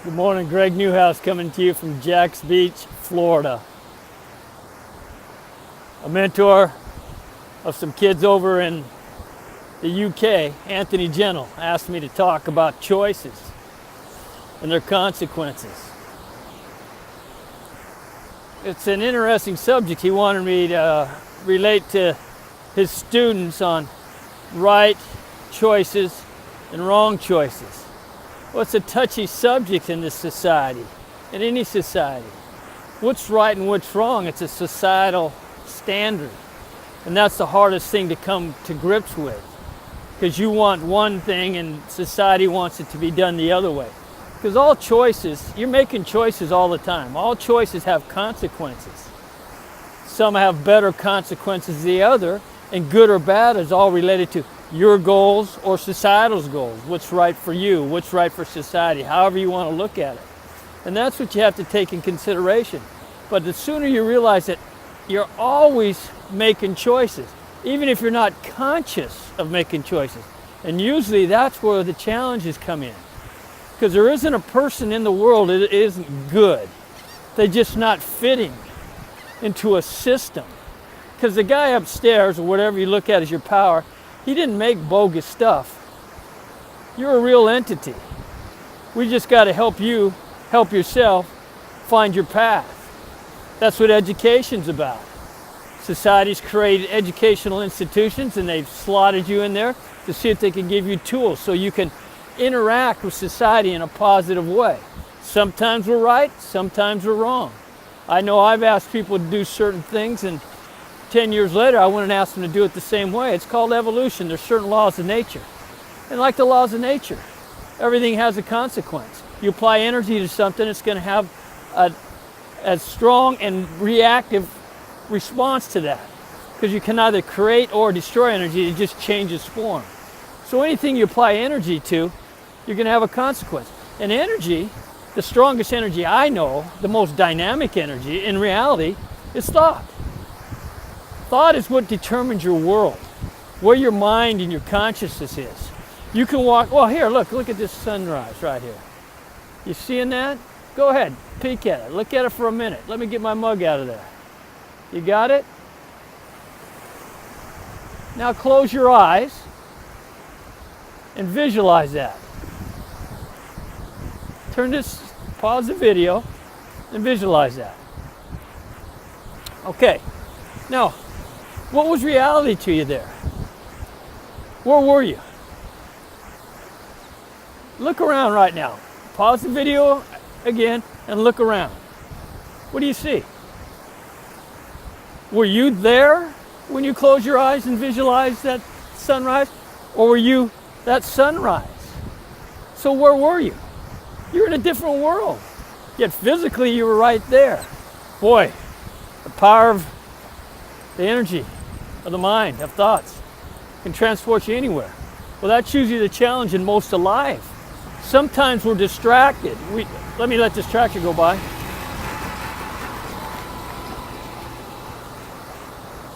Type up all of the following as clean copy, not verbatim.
Good morning, Greg Newhouse coming to you from Jacks Beach, Florida. A mentor of some kids over in the UK, Anthony Gentle, asked me to talk about choices and their consequences. It's an interesting subject. He wanted me to relate to his students on right choices and wrong choices. Well, it's a touchy subject in this society, in any society. What's right and what's wrong? It's a societal standard. And that's the hardest thing to come to grips with. Because you want one thing and society wants it to be done the other way. Because all choices, you're making choices all the time. All choices have consequences. Some have better consequences than the other, and good or bad is all related to your goals or societal's goals. What's right for you, what's right for society, however you want to look at it. And that's what you have to take in consideration. But the sooner you realize that you're always making choices, even if you're not conscious of making choices. And usually that's where the challenges come in. Because there isn't a person in the world that isn't good. They're just not fitting into a system. Because the guy upstairs, or whatever you look at as your power, he didn't make bogus stuff. You're a real entity. We just got to help you, help yourself, find your path. That's what education's about. Society's created educational institutions and they've slotted you in there to see if they can give you tools so you can interact with society in a positive way. Sometimes we're right, sometimes we're wrong. I know I've asked people to do certain things and 10 years later, I went and asked them to do it the same way. It's called evolution. There's certain laws of nature. And like the laws of nature, everything has a consequence. You apply energy to something, it's going to have a strong and reactive response to that. Because you can either create or destroy energy, it just changes form. So anything you apply energy to, you're going to have a consequence. And energy, the strongest energy I know, the most dynamic energy, in reality, is thought. Thought is what determines your world, where your mind and your consciousness is. You can walk, well here, look at this sunrise right here. You seeing that? Go ahead, peek at it, look at it for a minute. Let me get my mug out of there. You got it? Now close your eyes and visualize that. Pause the video and visualize that. Okay, now, what was reality to you there? Where were you? Look around right now. Pause the video again and look around. What do you see? Were you there when you closed your eyes and visualized that sunrise? Or were you that sunrise? So where were you? You're in a different world. Yet physically you were right there. Boy, the power of the energy of the mind, of thoughts, can transport you anywhere. Well, that's usually the challenge in most of life. Sometimes we're distracted. Let me let this tractor go by.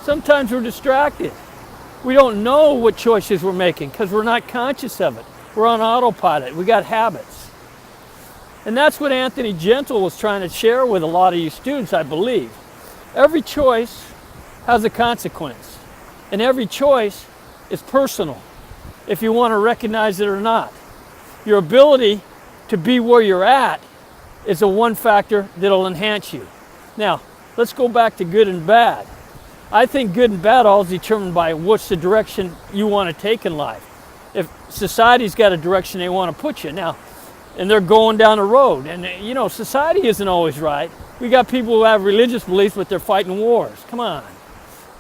Sometimes we're distracted. We don't know what choices we're making because we're not conscious of it. We're on autopilot. We got habits. And that's what Anthony Gentle was trying to share with a lot of you students, I believe. Every choice has a consequence. And every choice is personal, if you want to recognize it or not. Your ability to be where you're at is the one factor that'll enhance you. Now, let's go back to good and bad. I think good and bad all is determined by what's the direction you want to take in life. If society's got a direction they want to put you now, and they're going down a road, and you know, society isn't always right. We got people who have religious beliefs, but they're fighting wars. Come on.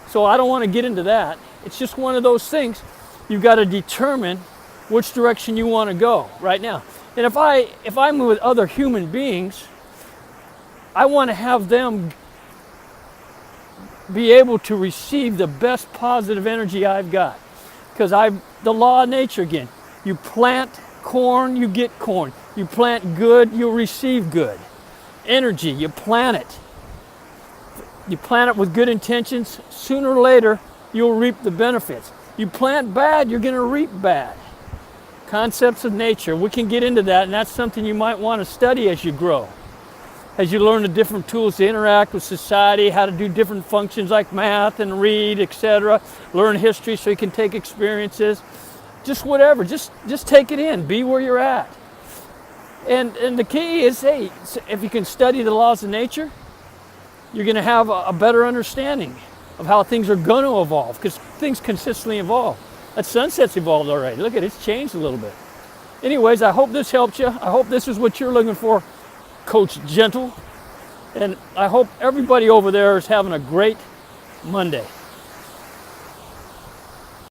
So I don't want to get into that. It's just one of those things. You've got to determine which direction you want to go right now. And if I'm with other human beings, I want to have them be able to receive the best positive energy I've got. Because the law of nature again. You plant corn, you get corn. You plant good, you'll receive good. Energy, you plant it. You plant it with good intentions, sooner or later, you'll reap the benefits. You plant bad, you're going to reap bad. Concepts of nature. We can get into that, and that's something you might want to study as you grow. As you learn the different tools to interact with society, how to do different functions like math and read, etc. Learn history so you can take experiences. Just whatever, just take it in, be where you're at. And the key is, hey, if you can study the laws of nature, you're going to have a better understanding of how things are going to evolve, because things consistently evolve. That sunset's evolved already. Look at it, it's changed a little bit. Anyways, I hope this helped you. I hope this is what you're looking for, Coach Gentle. And I hope everybody over there is having a great Monday.